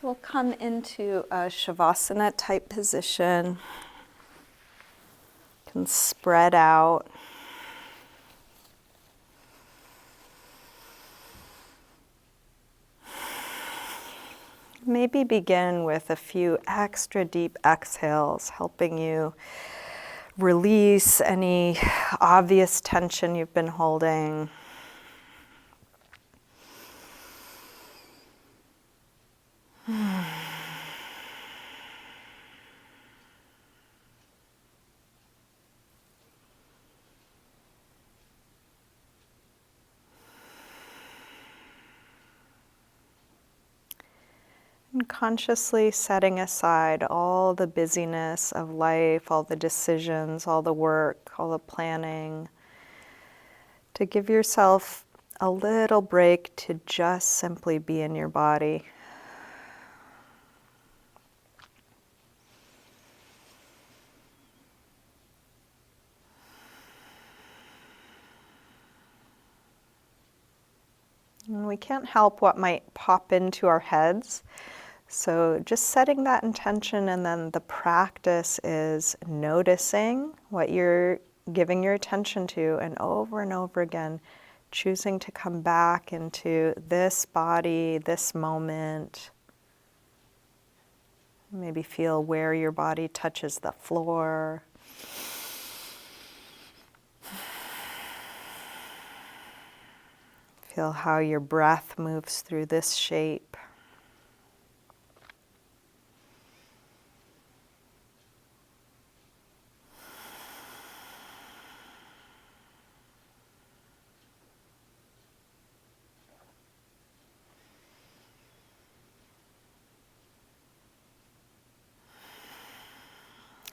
We'll come into a Shavasana type position. You can spread out. Maybe begin with a few extra deep exhales, helping you release any obvious tension you've been holding. And consciously setting aside all the busyness of life, all the decisions, all the work, all the planning, to give yourself a little break to just simply be in your body. And we can't help what might pop into our heads. So just setting that intention, and then the practice is noticing what you're giving your attention to, and over again, choosing to come back into this body, this moment. Maybe feel where your body touches the floor. Feel how your breath moves through this shape.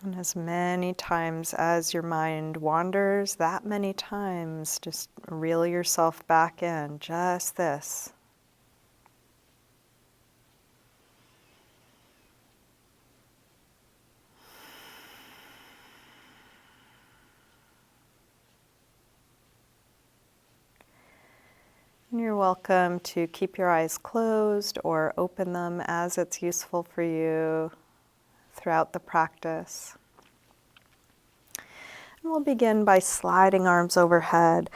And as many times as your mind wanders, that many times, just reel yourself back in, just this. And you're welcome to keep your eyes closed or open them as it's useful for you throughout the practice. And we'll begin by sliding arms overhead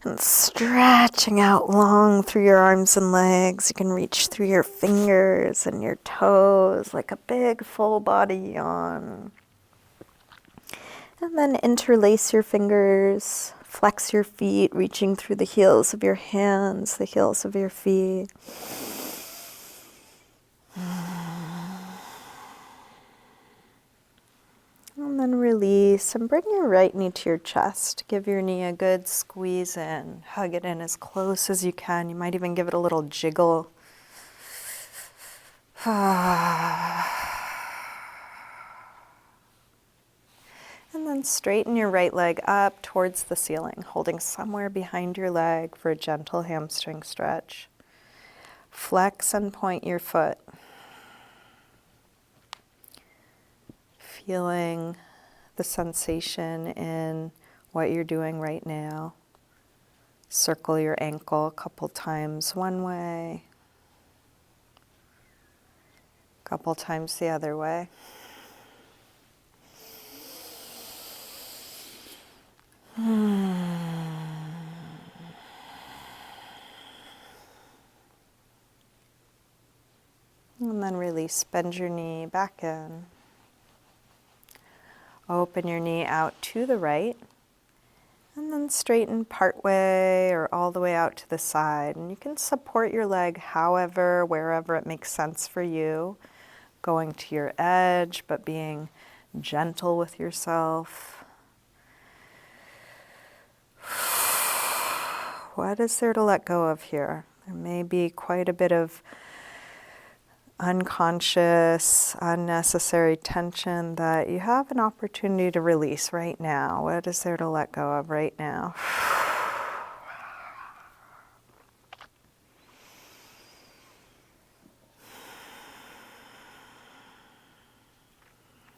and stretching out long through your arms and legs. You can reach through your fingers and your toes like a big full body yawn. And then interlace your fingers, flex your feet, reaching through the heels of your hands, the heels of your feet. And then release and bring your right knee to your chest. Give your knee a good squeeze in. Hug it in as close as you can. You might even give it a little jiggle. And then straighten your right leg up towards the ceiling, holding somewhere behind your leg for a gentle hamstring stretch. Flex and point your foot. Feeling the sensation in what you're doing right now. Circle your ankle a couple times one way, a couple times the other way. And then release, bend your knee back in. Open your knee out to the right, and then straighten part way or all the way out to the side. And you can support your leg however, wherever it makes sense for you, going to your edge, but being gentle with yourself. What is there to let go of here? There may be quite a bit of unconscious, unnecessary tension that you have an opportunity to release right now. What is there to let go of right now?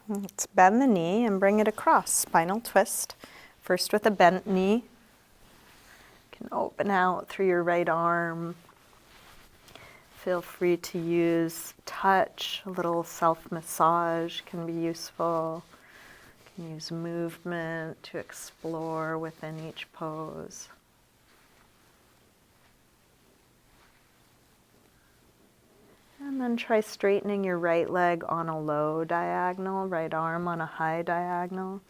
Let's bend the knee and bring it across. Spinal twist. First with a bent knee. You can open out through your right arm. Feel free to use touch, a little self-massage can be useful. You can use movement to explore within each pose. And then try straightening your right leg on a low diagonal, right arm on a high diagonal.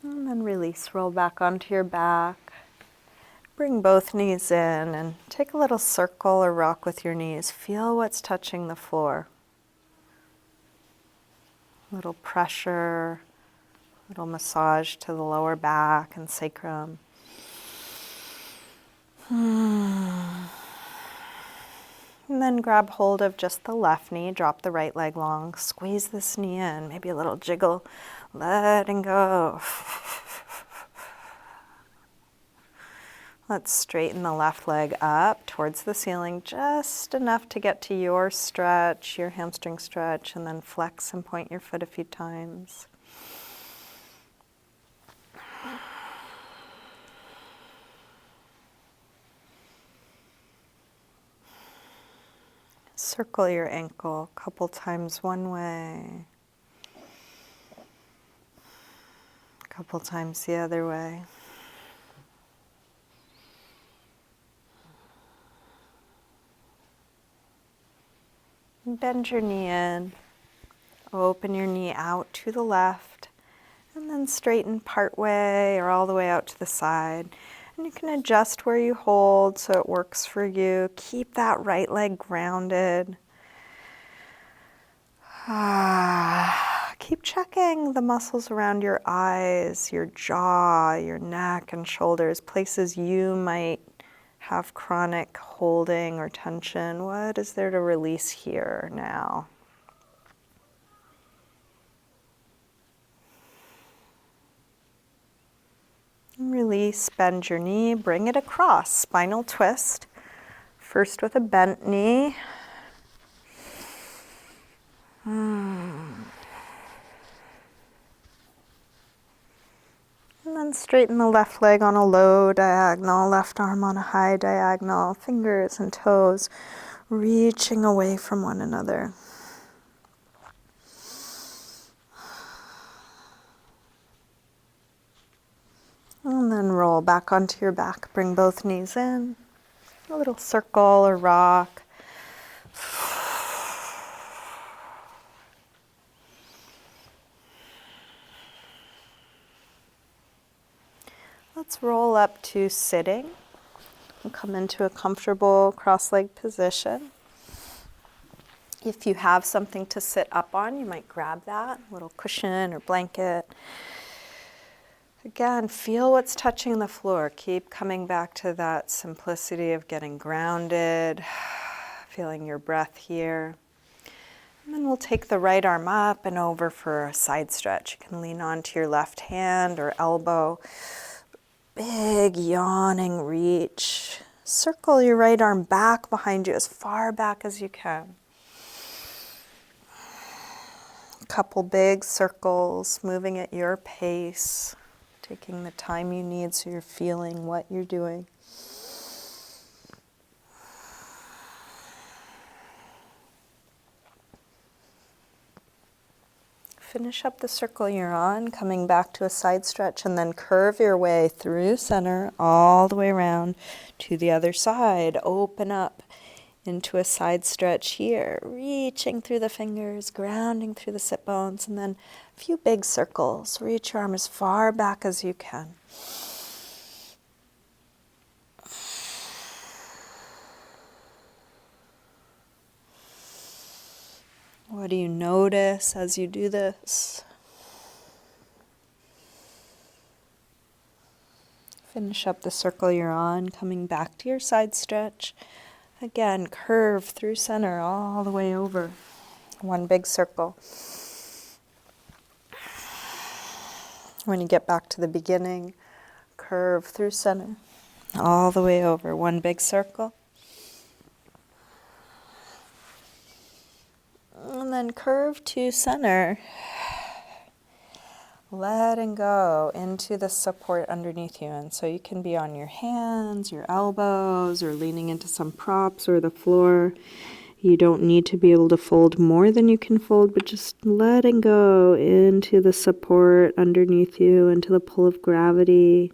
And then release, roll back onto your back. Bring both knees in and take a little circle or rock with your knees. Feel what's touching the floor. Little pressure, little massage to the lower back and sacrum. And then grab hold of just the left knee, drop the right leg long, squeeze this knee in, maybe a little jiggle, letting go. Let's straighten the left leg up towards the ceiling, just enough to get to your stretch, your hamstring stretch, and then flex and point your foot a few times. Circle your ankle a couple times one way, a couple times the other way. Bend your knee in, open your knee out to the left, and then straighten part way or all the way out to the side. And you can adjust where you hold so it works for you. Keep that right leg grounded. Keep checking the muscles around your eyes, your jaw, your neck and shoulders, places you might have chronic holding or tension. What is there to release here now? Release, bend your knee, bring it across, spinal twist. First with a bent knee. And then straighten the left leg on a low diagonal, left arm on a high diagonal, fingers and toes reaching away from one another. And then roll back onto your back, bring both knees in, a little circle or rock. Let's roll up to sitting and come into a comfortable cross-legged position. If you have something to sit up on, you might grab that, a little cushion or blanket. Again, feel what's touching the floor. Keep coming back to that simplicity of getting grounded, feeling your breath here. And then we'll take the right arm up and over for a side stretch. You can lean onto your left hand or elbow. Big yawning reach. Circle your right arm back behind you as far back as you can. A couple big circles, moving at your pace, taking the time you need so you're feeling what you're doing. Finish up the circle you're on, coming back to a side stretch, and then curve your way through center all the way around to the other side. Open up into a side stretch here, reaching through the fingers, grounding through the sit bones, and then a few big circles. Reach your arm as far back as you can. What do you notice as you do this? Finish up the circle you're on, coming back to your side stretch. Again, curve through center all the way over. One big circle. When you get back to the beginning, curve through center all the way over. One big circle. And then curve to center. letting go into the support underneath you. And so you can be on your hands, your elbows, or leaning into some props or the floor. You don't need to be able to fold more than you can fold, but just letting go into the support underneath you, into the pull of gravity.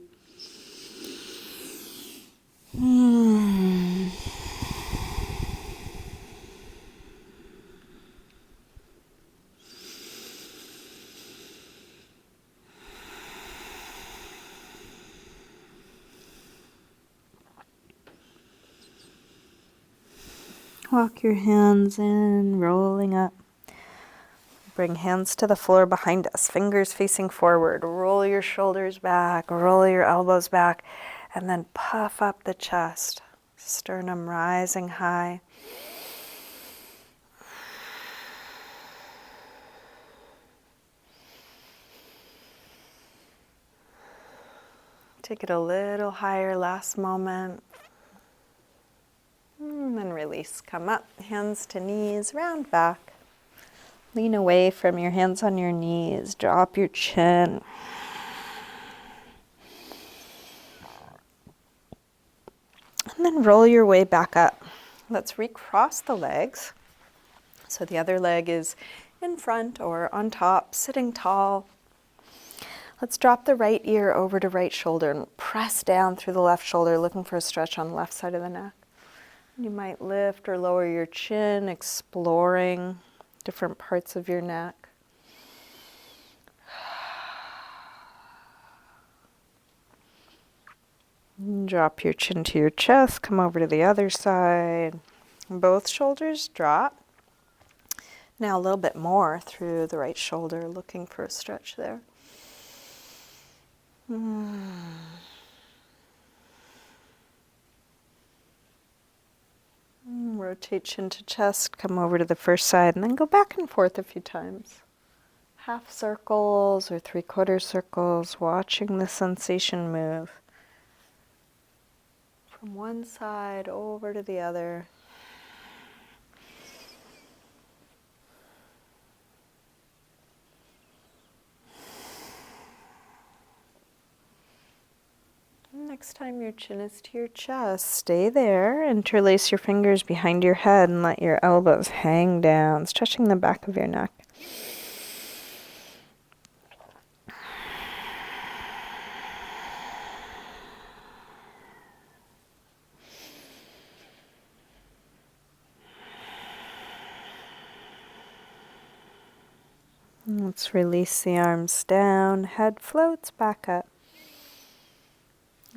Walk your hands in, rolling up. Bring hands to the floor behind us, fingers facing forward. Roll your shoulders back, roll your elbows back, and then puff up the chest. Sternum rising high. Take it a little higher, last moment. And then release. Come up, hands to knees, round back. Lean away from your hands on your knees. Drop your chin. And then roll your way back up. Let's recross the legs. So the other leg is in front or on top, sitting tall. Let's drop the right ear over to right shoulder and press down through the left shoulder, looking for a stretch on the left side of the neck. You might lift or lower your chin, exploring different parts of your neck. Drop your chin to your chest, come over to the other side. Both shoulders drop. Now a little bit more through the right shoulder, looking for a stretch there. Rotate chin to chest, come over to the first side, and then go back and forth a few times. Half circles or 3/4 circles, watching the sensation move from one side over to the other. Next time your chin is to your chest, stay there. Interlace your fingers behind your head and let your elbows hang down, stretching the back of your neck. Let's release the arms down, head floats back up.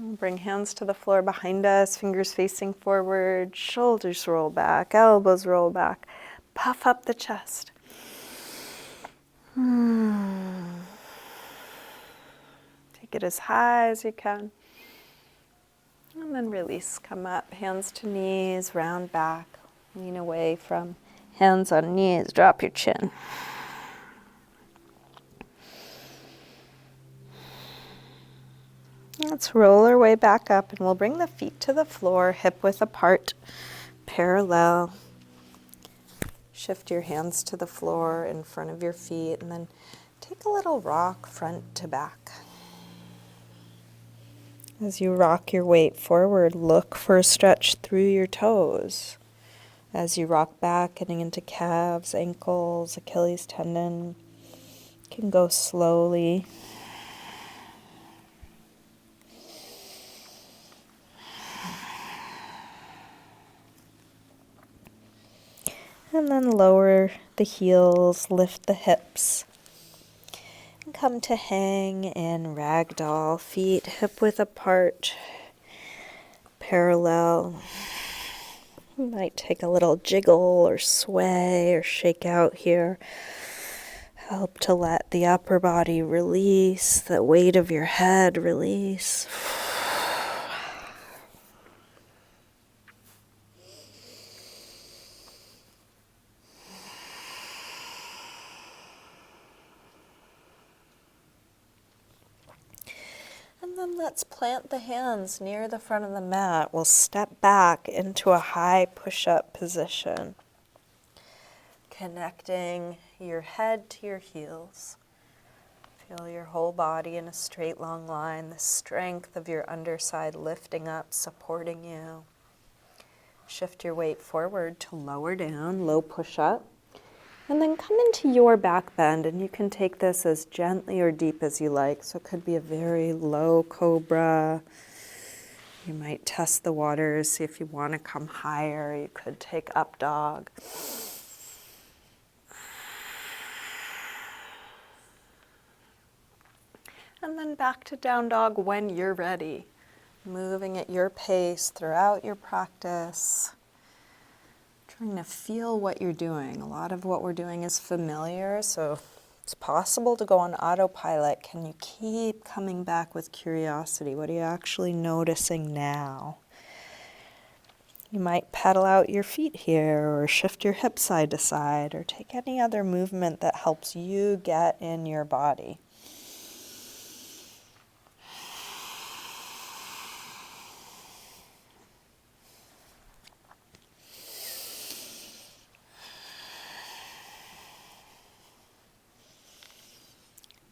Bring hands to the floor behind us, fingers facing forward, shoulders roll back, elbows roll back. Puff up the chest. Take it as high as you can. And then release, come up, hands to knees, round back. Lean away from hands on knees, drop your chin. Let's roll our way back up, and we'll bring the feet to the floor, hip width apart, parallel. Shift your hands to the floor in front of your feet, and then take a little rock front to back. As you rock your weight forward, look for a stretch through your toes. As you rock back, getting into calves, ankles, Achilles tendon, you can go slowly. And then lower the heels, lift the hips. And come to hang in ragdoll, feet hip width apart, parallel. You might take a little jiggle or sway or shake out here. Help to let the upper body release, the weight of your head release. And then let's plant the hands near the front of the mat. We'll step back into a high push-up position, connecting your head to your heels. Feel your whole body in a straight, long line, the strength of your underside lifting up, supporting you. Shift your weight forward to lower down, low push up. And then come into your back bend, and you can take this as gently or deep as you like. So it could be a very low cobra. You might test the waters, see if you want to come higher. You could take up dog. And then back to down dog when you're ready. Moving at your pace throughout your practice. Trying to feel what you're doing. A lot of what we're doing is familiar, so it's possible to go on autopilot. Can you keep coming back with curiosity? What are you actually noticing now? You might pedal out your feet here, or shift your hips side to side, or take any other movement that helps you get in your body.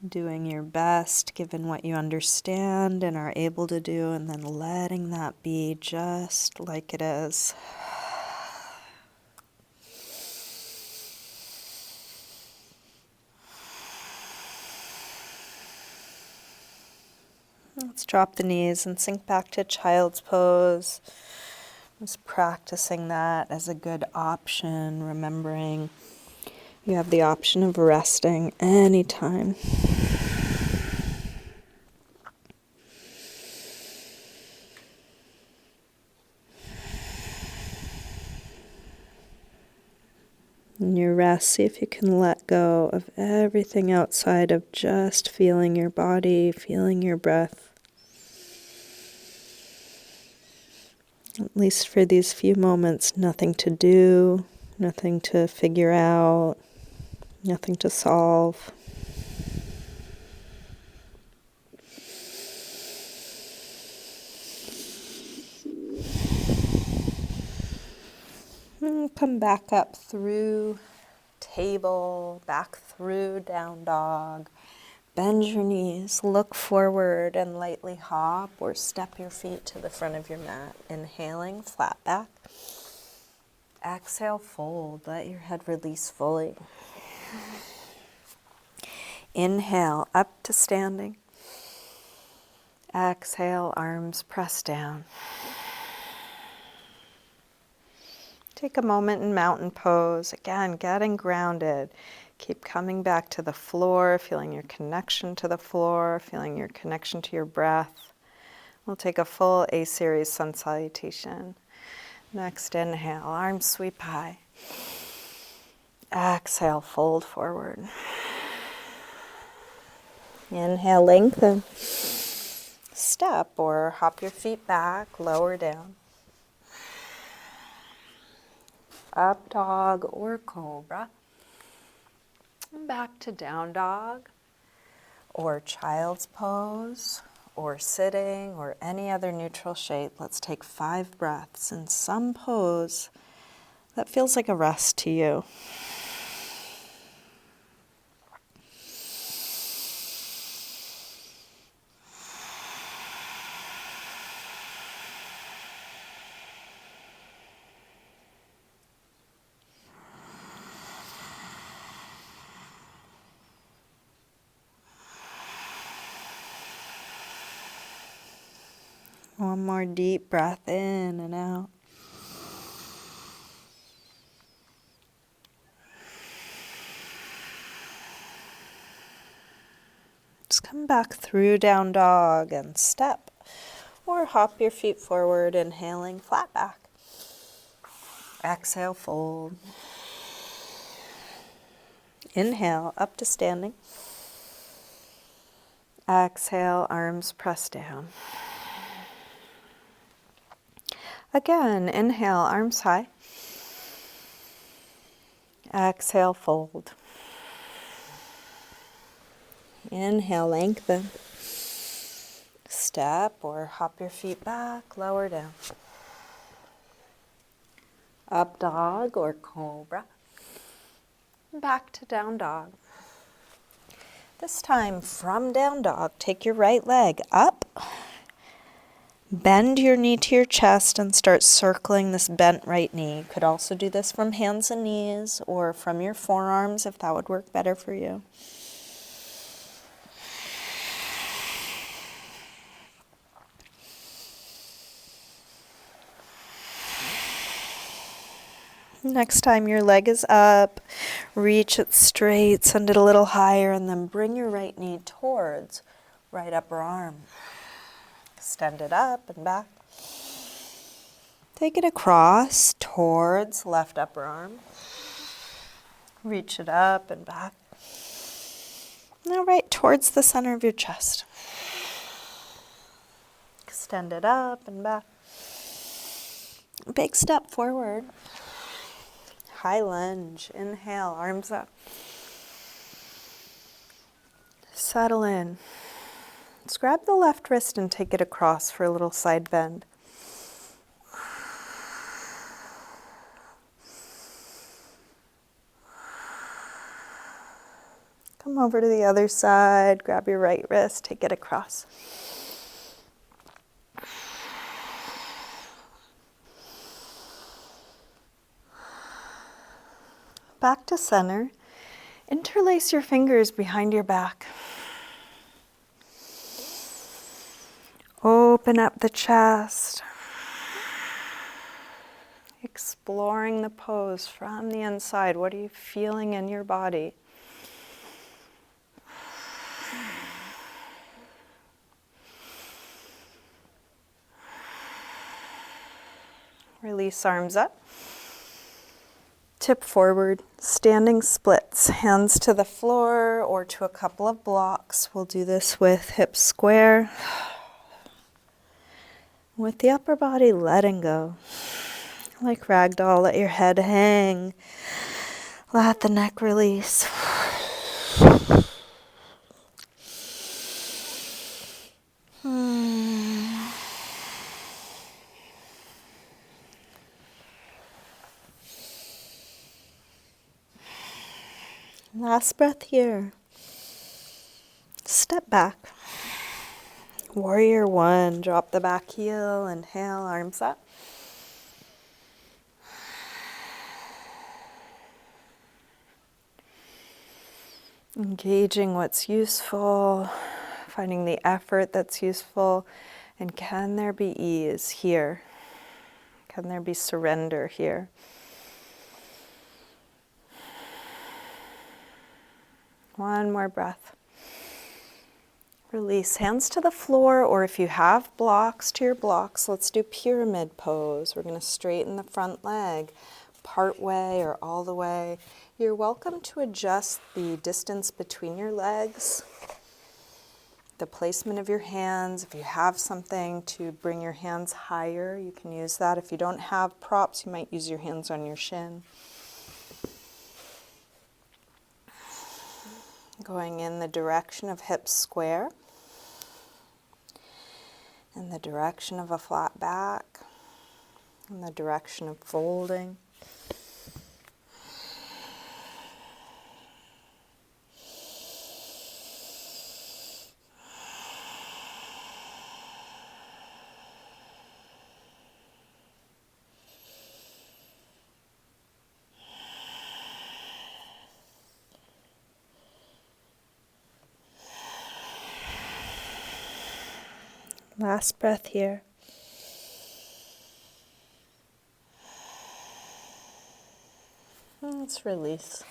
Doing your best, given what you understand and are able to do, and then letting that be just like it is. Let's drop the knees and sink back to child's pose. Just practicing that as a good option, remembering you have the option of resting anytime. In your rest, see if you can let go of everything outside of just feeling your body, feeling your breath. At least for these few moments, nothing to do, nothing to figure out, nothing to solve. And come back up through table, back through down dog. Bend your knees, look forward and lightly hop or step your feet to the front of your mat. Inhaling, flat back. Exhale, fold, let your head release fully. Inhale, up to standing. Exhale, arms press down. Take a moment in mountain pose. Again, getting grounded. Keep coming back to the floor, feeling your connection to the floor, feeling your connection to your breath. We'll take a full A-series sun salutation. Next inhale, arms sweep high. Exhale, fold forward. Inhale, lengthen. Step or hop your feet back, lower down. Up dog or cobra. And back to down dog or child's pose or sitting or any other neutral shape. Let's take 5 breaths in some pose that feels like a rest to you. One more deep breath in and out. Just come back through down dog and step or hop your feet forward, inhaling flat back. Exhale, fold. Inhale, up to standing. Exhale, arms press down. Again, inhale, arms high. Exhale, fold. Inhale, lengthen. Step or hop your feet back, lower down. Up dog or cobra. Back to down dog. This time from down dog, take your right leg up, bend your knee to your chest and start circling this bent right knee. You could also do this from hands and knees or from your forearms if that would work better for you. Next time your leg is up, reach it straight, send it a little higher, and then bring your right knee towards right upper arm. Extend it up and back. Take it across towards left upper arm. Reach it up and back. Now right towards the center of your chest. Extend it up and back. Big step forward. High lunge. Inhale, arms up. Settle in. Let's grab the left wrist and take it across for a little side bend. Come over to the other side, grab your right wrist, take it across. Back to center. Interlace your fingers behind your back. Open up the chest. Exploring the pose from the inside. What are you feeling in your body? Release arms up. Tip forward, standing splits, hands to the floor or to a couple of blocks. We'll do this with hips square. With the upper body letting go. Like ragdoll, let your head hang. Let the neck release. Last breath here. Step back. Warrior one. Drop the back heel. Inhale, arms up. Engaging what's useful. Finding the effort that's useful. And can there be ease here? Can there be surrender here? One more breath. Release hands to the floor, or if you have blocks, to your blocks, let's do pyramid pose. We're going to straighten the front leg part way or all the way. You're welcome to adjust the distance between your legs, the placement of your hands. If you have something to bring your hands higher, you can use that. If you don't have props, you might use your hands on your shin. Going in the direction of hips square, in the direction of a flat back, in the direction of folding. Last breath here. Let's release.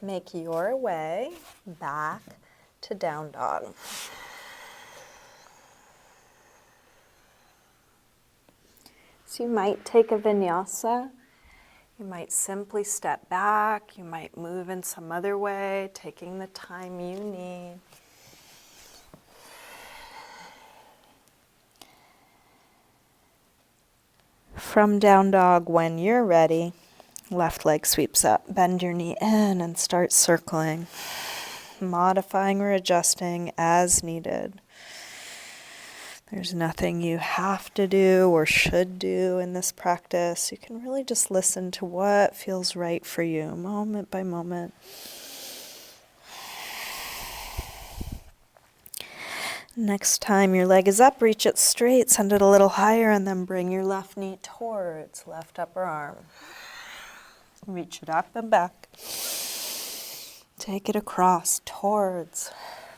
Make your way back to down dog. So you might take a vinyasa. You might simply step back. You might move in some other way, taking the time you need. From down dog, when you're ready, left leg sweeps up. Bend your knee in and start circling, modifying or adjusting as needed. There's nothing you have to do or should do in this practice. You can really just listen to what feels right for you, moment by moment. Next time your leg is up, reach it straight, send it a little higher, and then bring your left knee towards left upper arm. Reach it up and back. Take it across towards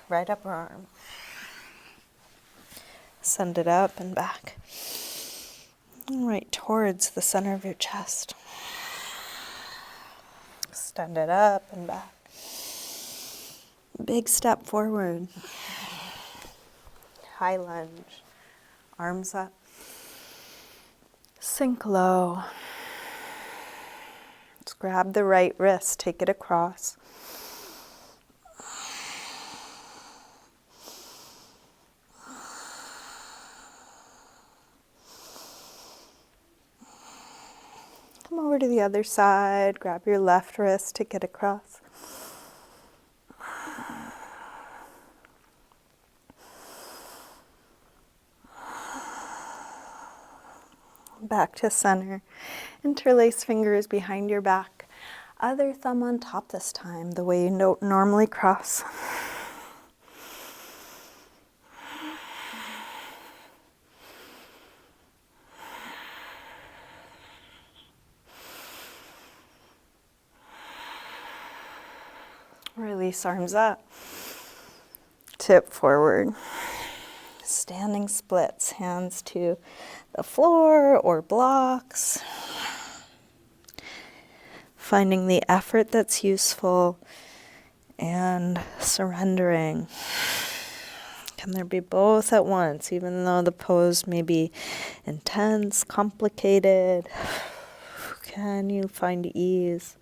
right upper arm. Send it up and back. And right towards the center of your chest. Extend it up and back. Big step forward. High lunge. Arms up. Sink low. Let's grab the right wrist, take it across. Come over to the other side, grab your left wrist, take it across. Back to center. Interlace fingers behind your back. Other thumb on top this time, the way you don't normally cross. Release arms up. Tip forward. Standing splits, hands to the floor or blocks. Finding the effort that's useful and surrendering. Can there be both at once, even though the pose may be intense, complicated? Can you find ease?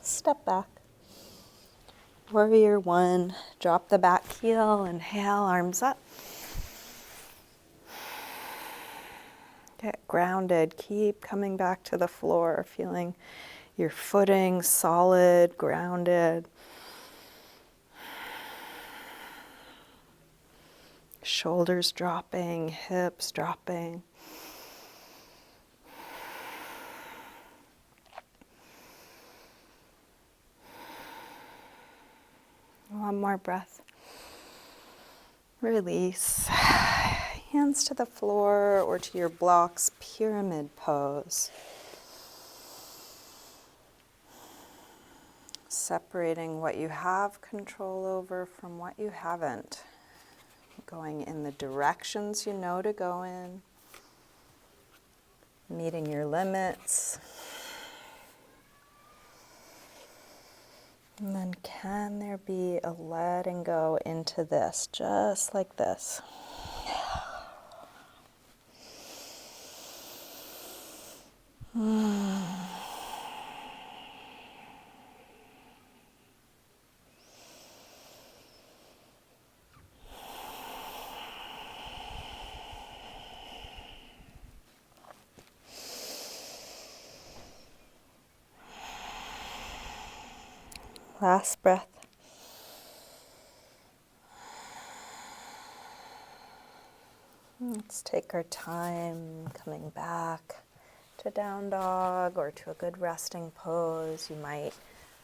Step back. Warrior one. Drop the back heel. Inhale, arms up. Get grounded. Keep coming back to the floor, feeling your footing solid, grounded. Shoulders dropping, hips dropping. One more breath. Release. Hands to the floor or to your blocks, pyramid pose. Separating what you have control over from what you haven't. Going in the directions you know to go in. Meeting your limits. And then can there be a letting go into this, just like this? Last breath. Let's take our time coming back to down dog or to a good resting pose. You might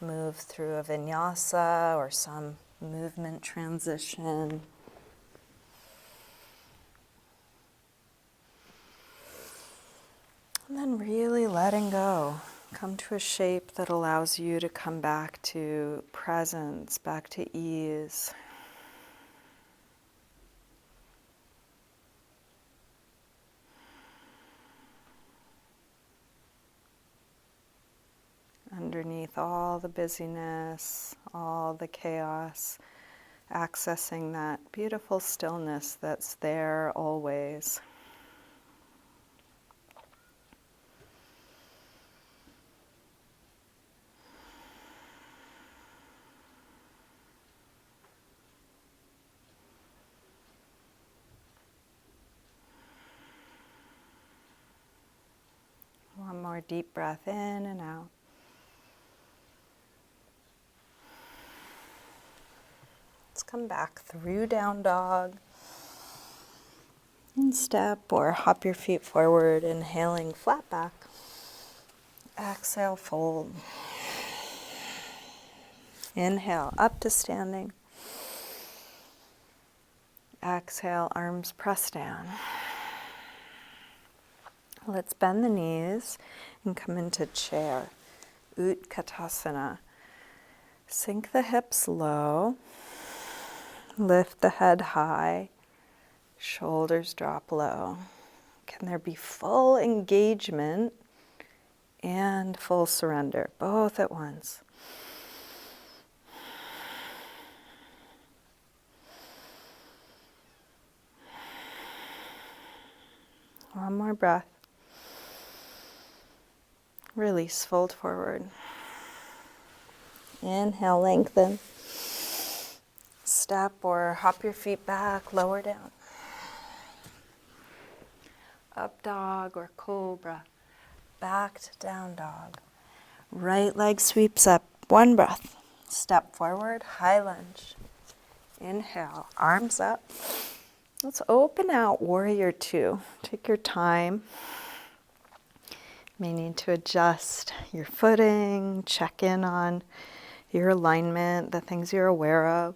move through a vinyasa or some movement transition. And then really letting go. Come to a shape that allows you to come back to presence, back to ease. Underneath all the busyness, all the chaos, accessing that beautiful stillness that's there always. One more deep breath in and out. Let's come back through down dog. And step or hop your feet forward, inhaling flat back. Exhale, fold. Inhale, up to standing. Exhale, arms press down. Let's bend the knees and come into chair. Utkatasana. Sink the hips low. Lift the head high. Shoulders drop low. Can there be full engagement and full surrender, both at once? One more breath. Release, fold forward. Inhale, lengthen. Step or hop your feet back, lower down. Up dog or cobra. Back to down dog. Right leg sweeps up. One breath. Step forward, high lunge. Inhale, arms up. Let's open out warrior two. Take your time. May need to adjust your footing, check in on your alignment, the things you're aware of.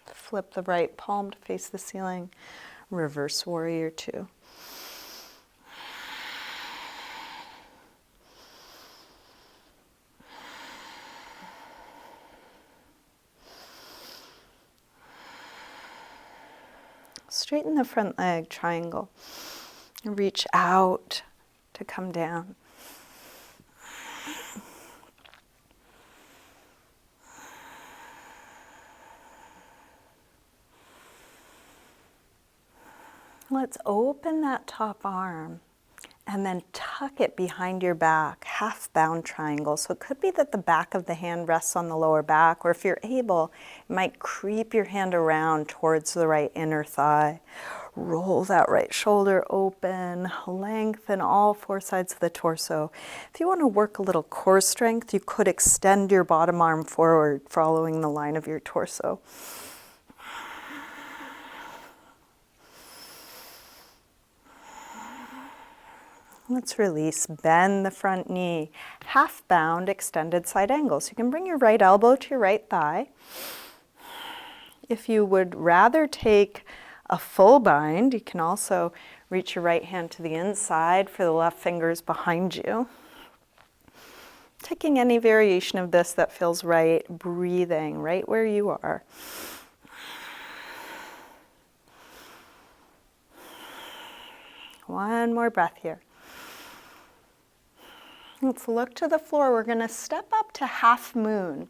Flip the right palm to face the ceiling. Reverse warrior two. Straighten the front leg, triangle. Reach out to come down. Let's open that top arm and then tuck it behind your back, half bound triangle. So it could be that the back of the hand rests on the lower back, or if you're able, you might creep your hand around towards the right inner thigh. Roll that right shoulder open, lengthen all four sides of the torso. If you want to work a little core strength, you could extend your bottom arm forward, following the line of your torso. Let's release, bend the front knee, half bound, extended side angle. So you can bring your right elbow to your right thigh. If you would rather take a full bind, you can also reach your right hand to the inside for the left fingers behind you. Taking any variation of this that feels right, breathing right where you are. One more breath here. Let's look to the floor. We're going to step up to half moon.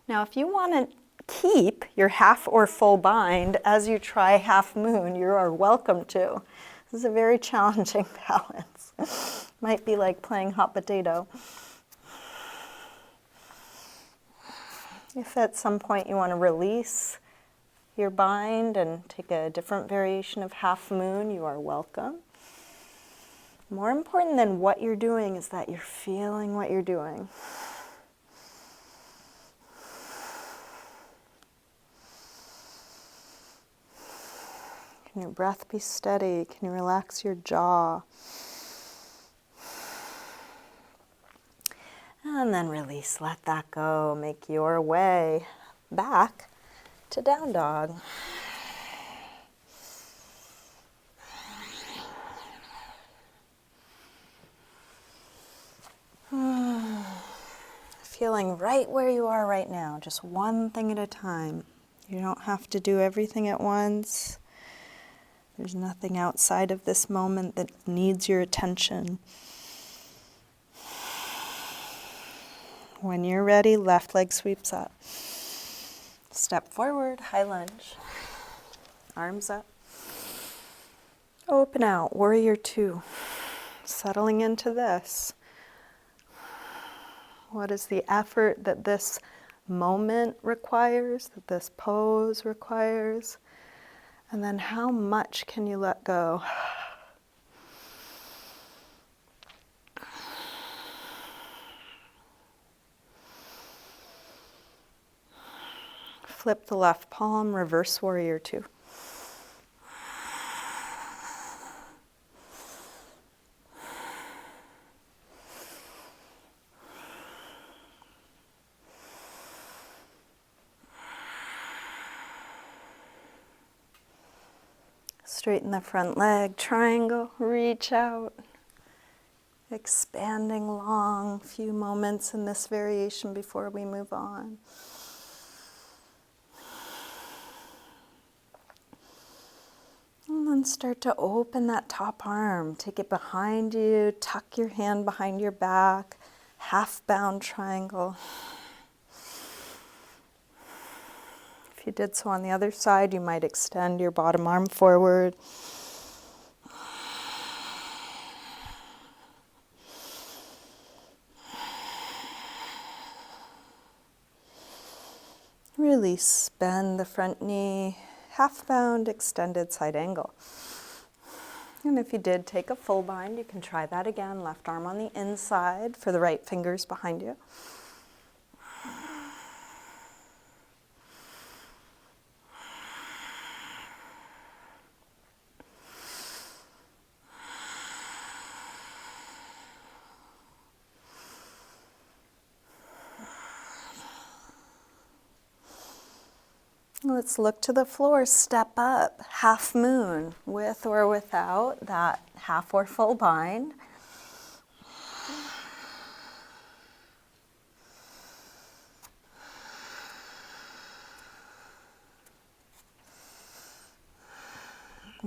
Now, if you want to keep your half or full bind as you try half moon, you are welcome to. This is a very challenging balance. Might be like playing hot potato. If at some point you want to release your bind and take a different variation of half moon, you are welcome. More important than what you're doing is that you're feeling what you're doing. Can your breath be steady? Can you relax your jaw? And then release, let that go. Make your way back to down dog. Feeling right where you are right now, just one thing at a time. You don't have to do everything at once. There's nothing outside of this moment that needs your attention. When you're ready, left leg sweeps up. Step forward, high lunge. Arms up. Open out, warrior two. Settling into this. What is the effort that this moment requires, that this pose requires? And then how much can you let go? Flip the left palm, reverse warrior two. Straighten the front leg, triangle, reach out. Expanding long, few moments in this variation before we move on. And then start to open that top arm. Take it behind you, tuck your hand behind your back, half bound triangle. If you did so on the other side, you might extend your bottom arm forward. Release, bend the front knee, half bound, extended side angle. And if you did take a full bind, you can try that again. Left arm on the inside for the right fingers behind you. Let's look to the floor, step up, half moon, with or without that half or full bind.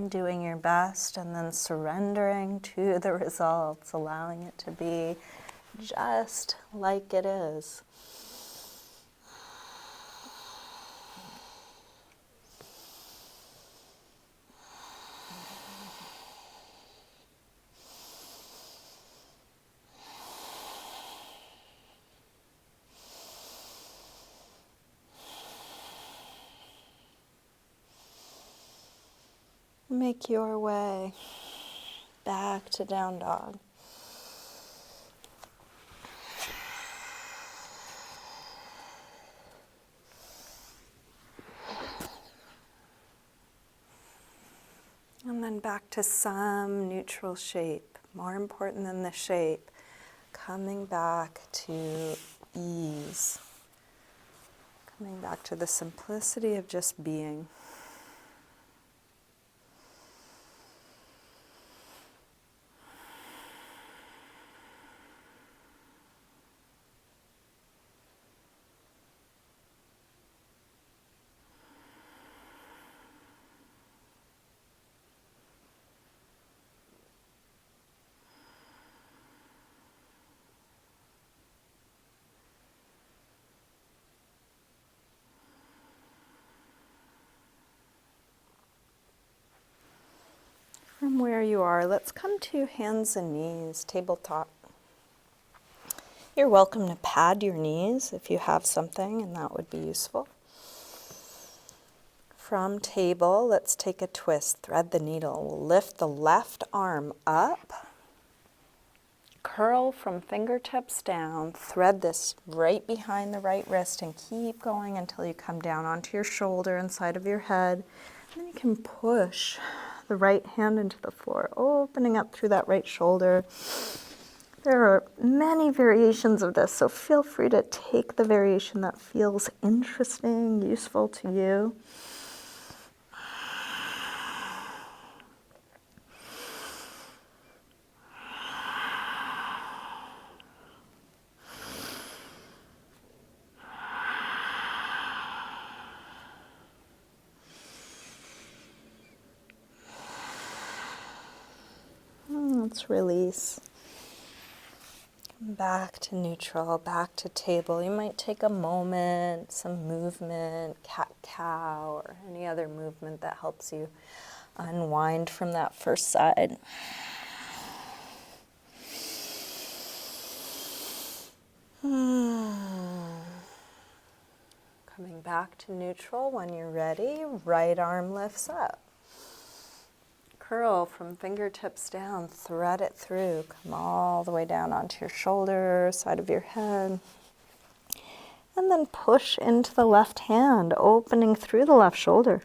Doing your best and then surrendering to the results, allowing it to be just like it is. Make your way back to down dog. And then back to some neutral shape. More important than the shape, coming back to ease. Coming back to the simplicity of just being. From where you are, let's come to hands and knees, tabletop. You're welcome to pad your knees if you have something, and that would be useful. From table, let's take a twist, thread the needle. We'll lift the left arm up, curl from fingertips down, thread this right behind the right wrist, and keep going until you come down onto your shoulder and side of your head. And then you can push the right hand into the floor, opening up through that right shoulder. There are many variations of this, so feel free to take the variation that feels interesting, useful to you. Let's release. Back to neutral, back to table. You might take a moment, some movement, cat-cow, or any other movement that helps you unwind from that first side. Coming back to neutral when you're ready, right arm lifts up. Curl from fingertips down, thread it through, come all the way down onto your shoulder, side of your head. And then push into the left hand, opening through the left shoulder.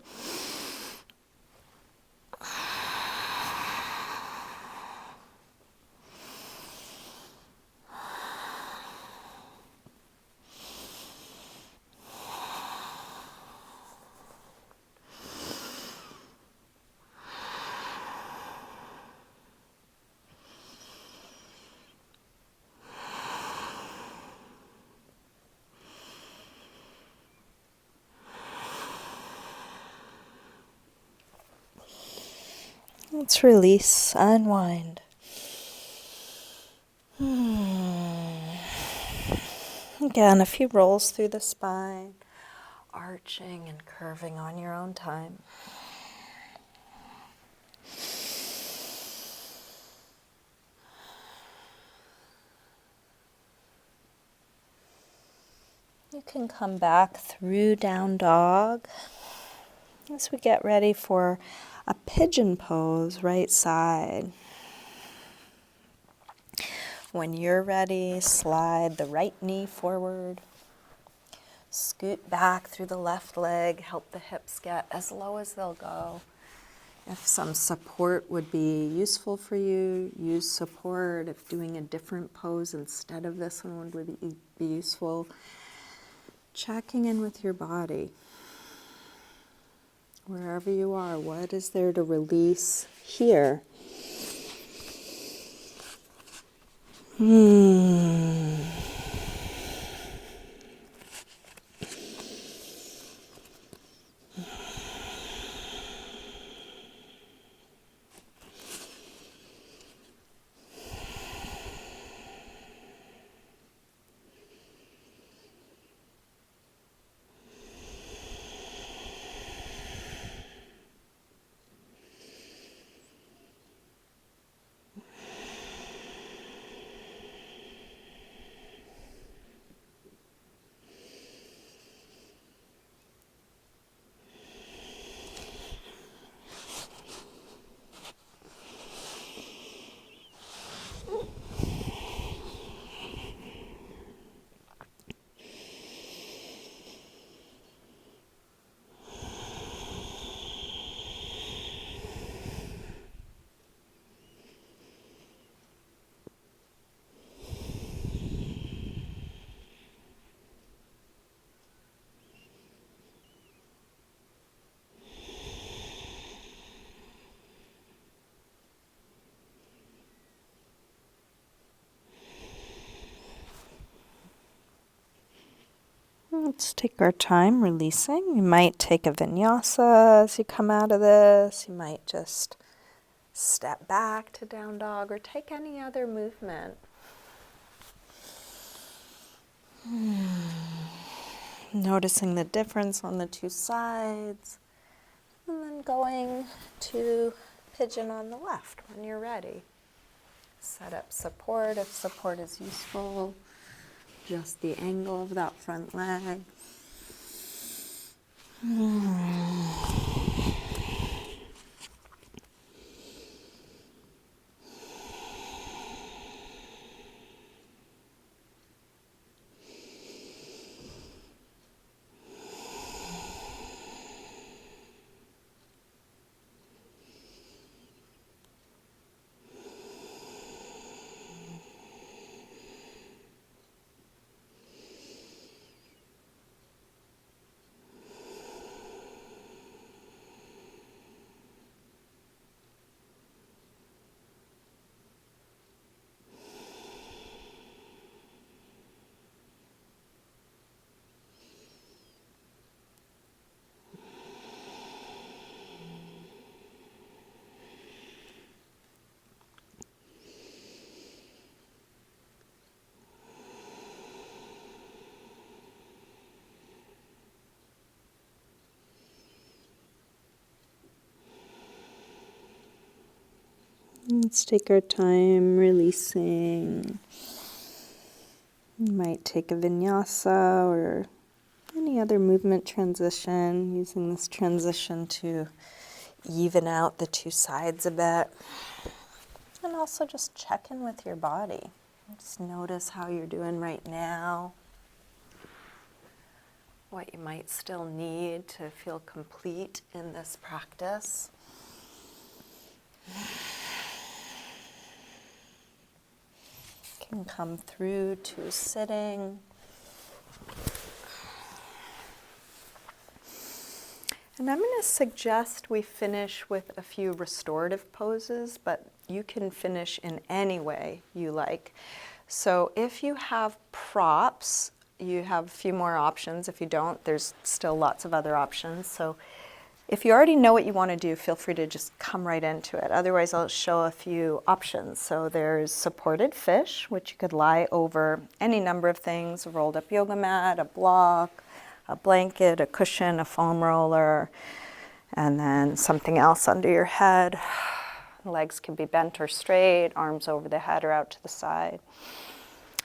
Let's release, unwind. Again, a few rolls through the spine, arching and curving on your own time. You can come back through down dog as we get ready for a pigeon pose, right side. When you're ready, slide the right knee forward. Scoot back through the left leg, help the hips get as low as they'll go. If some support would be useful for you, use support. If doing a different pose instead of this one would be useful. Checking in with your body. Wherever you are, what is there to release here? Let's take our time releasing. You might take a vinyasa as you come out of this. You might just step back to down dog or take any other movement. Noticing the difference on the two sides. And then going to pigeon on the left when you're ready. Set up support if support is useful. Just the angle of that front leg. Let's take our time releasing. You might take a vinyasa or any other movement transition, using this transition to even out the two sides a bit. And also just check in with your body. Just notice how you're doing right now. what you might still need to feel complete in this practice. Can come through to sitting. And I'm going to suggest we finish with a few restorative poses, but you can finish in any way you like. So if you have props, you have a few more options. If you don't, there's still lots of other options. So if you already know what you want to do, feel free to just come right into it. Otherwise, I'll show a few options. So there's supported fish, which you could lie over any number of things, a rolled up yoga mat, a block, a blanket, a cushion, a foam roller, and then something else under your head. Legs can be bent or straight, arms over the head or out to the side.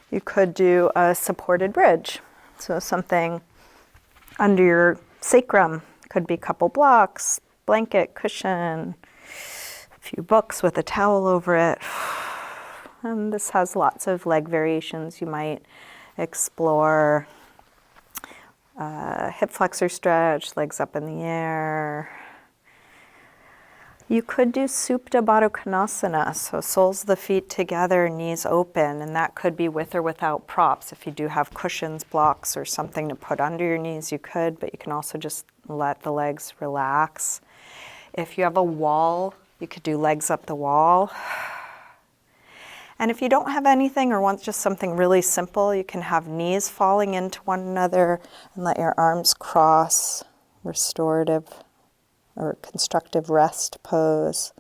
You could do a supported bridge. So something under your sacrum. Could be a couple blocks, blanket, cushion, a few books with a towel over it. And this has lots of leg variations you might explore. Hip flexor stretch, legs up in the air. You could do Supta Baddha Konasana, so soles of the feet together, knees open, and that could be with or without props. If you do have cushions, blocks, or something to put under your knees, you could, but you can also just let the legs relax. If you have a wall, you could do legs up the wall. And if you don't have anything or want just something really simple, you can have knees falling into one another and let your arms cross, restorative or constructive rest pose.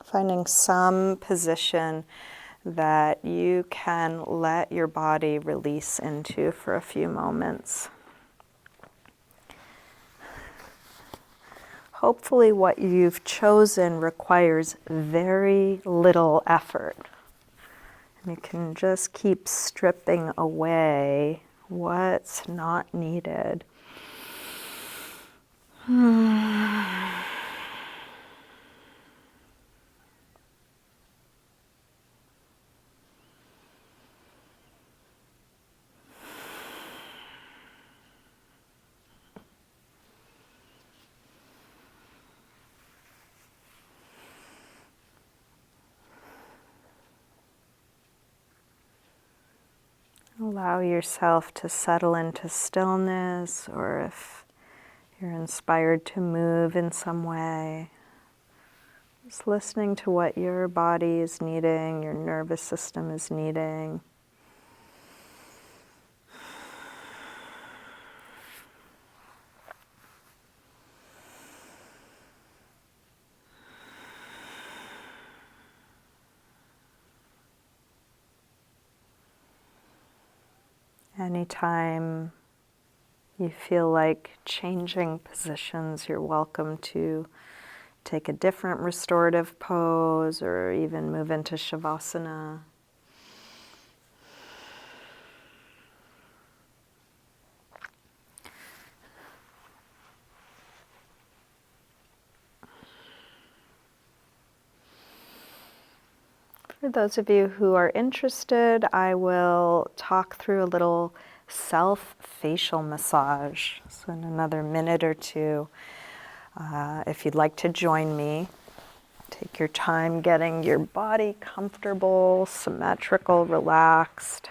Finding some position that you can let your body release into for a few moments. Hopefully what you've chosen requires very little effort. And you can just keep stripping away what's not needed. Allow yourself to settle into stillness, or if you're inspired to move in some way, just listening to what your body is needing, your nervous system is needing. Anytime you feel like changing positions, you're welcome to take a different restorative pose or even move into Shavasana. For those of you who are interested, I will talk through a little self-facial massage. So in another minute or two, if you'd like to join me, take your time getting your body comfortable, symmetrical, relaxed.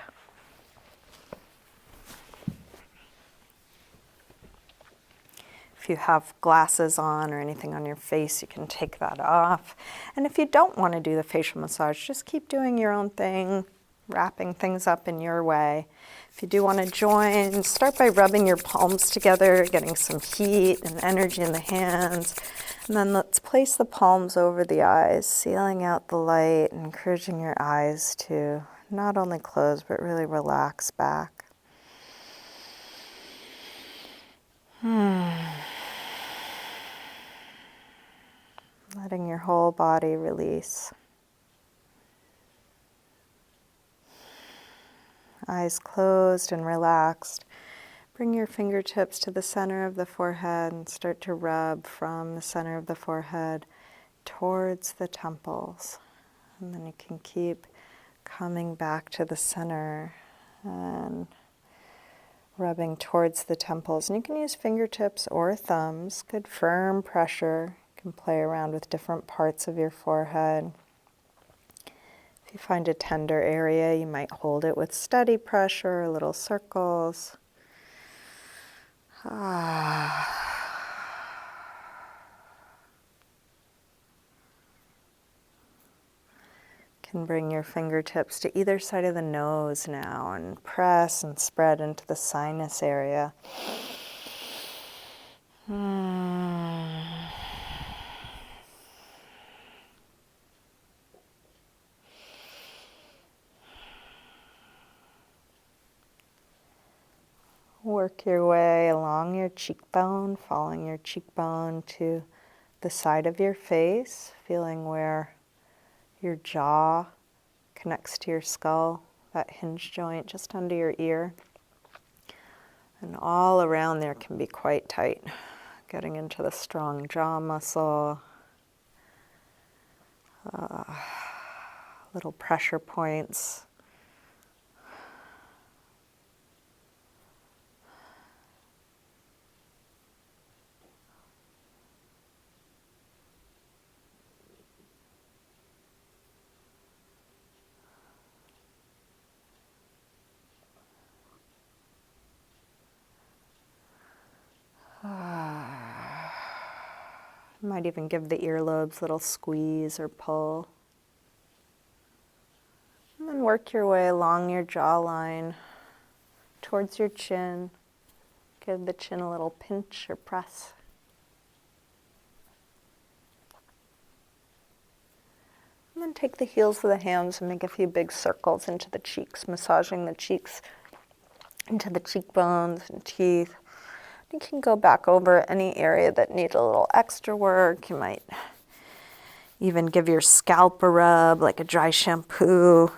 If you have glasses on or anything on your face, you can take that off. And if you don't want to do the facial massage, just keep doing your own thing, wrapping things up in your way. If you do want to join, start by rubbing your palms together, getting some heat and energy in the hands. And then let's place the palms over the eyes, sealing out the light, and encouraging your eyes to not only close, but really relax back. Letting your whole body release. Eyes closed and relaxed. Bring your fingertips to the center of the forehead and start to rub from the center of the forehead towards the temples. And then you can keep coming back to the center and rubbing towards the temples. And you can use fingertips or thumbs. Good firm pressure. You can play around with different parts of your forehead. If you find a tender area, you might hold it with steady pressure, little circles. Can bring your fingertips to either side of the nose now and press and spread into the sinus area. Work your way along your cheekbone, following your cheekbone to the side of your face, feeling where your jaw connects to your skull, that hinge joint just under your ear. And all around there can be quite tight, getting into the strong jaw muscle, little pressure points. You might even give the earlobes a little squeeze or pull. And then work your way along your jawline towards your chin. Give the chin a little pinch or press. And then take the heels of the hands and make a few big circles into the cheeks, massaging the cheeks into the cheekbones and teeth. You can go back over any area that needs a little extra work. You might even give your scalp a rub, like a dry shampoo.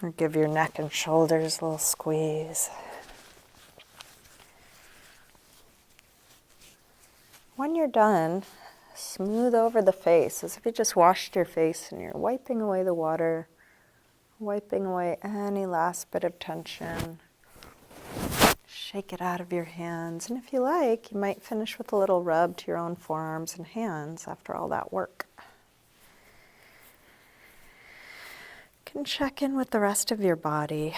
Or give your neck and shoulders a little squeeze. When you're done, smooth over the face as if you just washed your face and you're wiping away the water, wiping away any last bit of tension. Shake it out of your hands. And if you like, you might finish with a little rub to your own forearms and hands after all that work. You can check in with the rest of your body.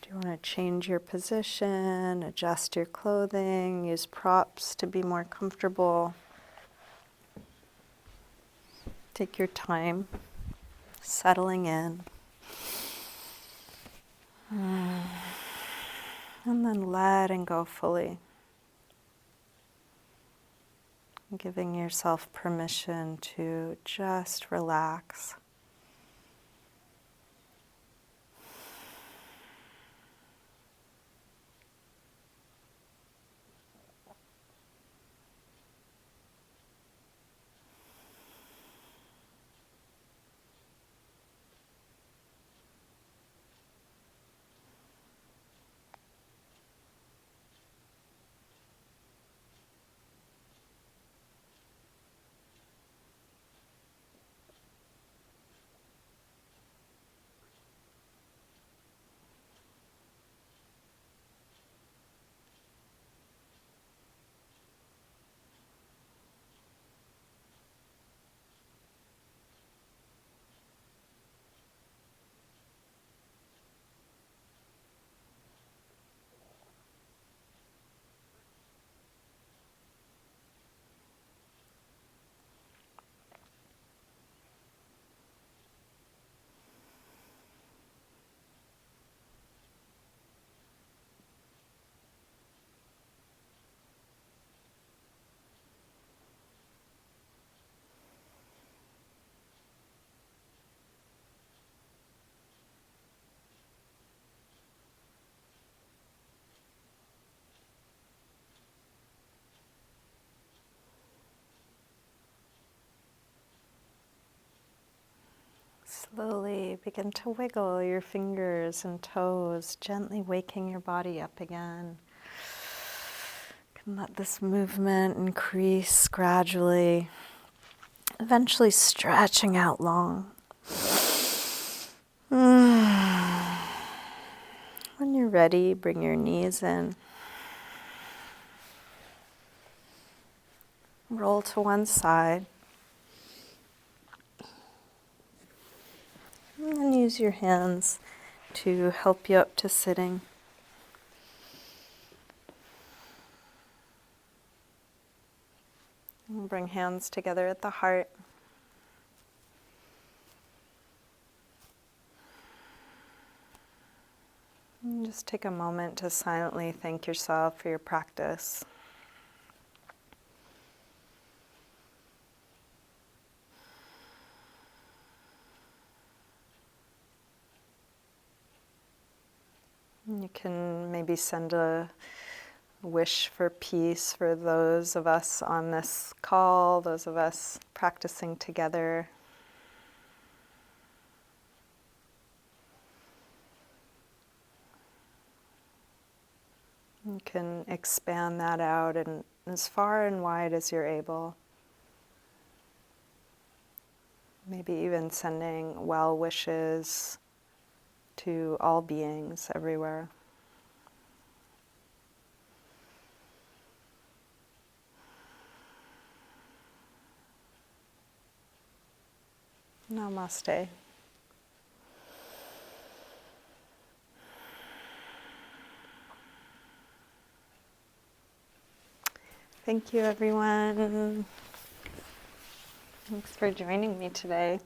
Do you want to change your position, adjust your clothing, use props to be more comfortable? Take your time settling in. And then letting go fully. Giving yourself permission to just relax. Slowly begin to wiggle your fingers and toes, gently waking your body up again. You can let this movement increase gradually, eventually stretching out long. ready, bring your knees in. Roll to one side. And then use your hands to help you up to sitting. And bring hands together at the heart. And just take a moment to silently thank yourself for your practice. You can maybe send a wish for peace for those of us on this call, those of us practicing together. You can expand that out and as far and wide as you're able. Maybe even sending well wishes to all beings everywhere. Namaste. Thank you, everyone. Thanks for joining me today.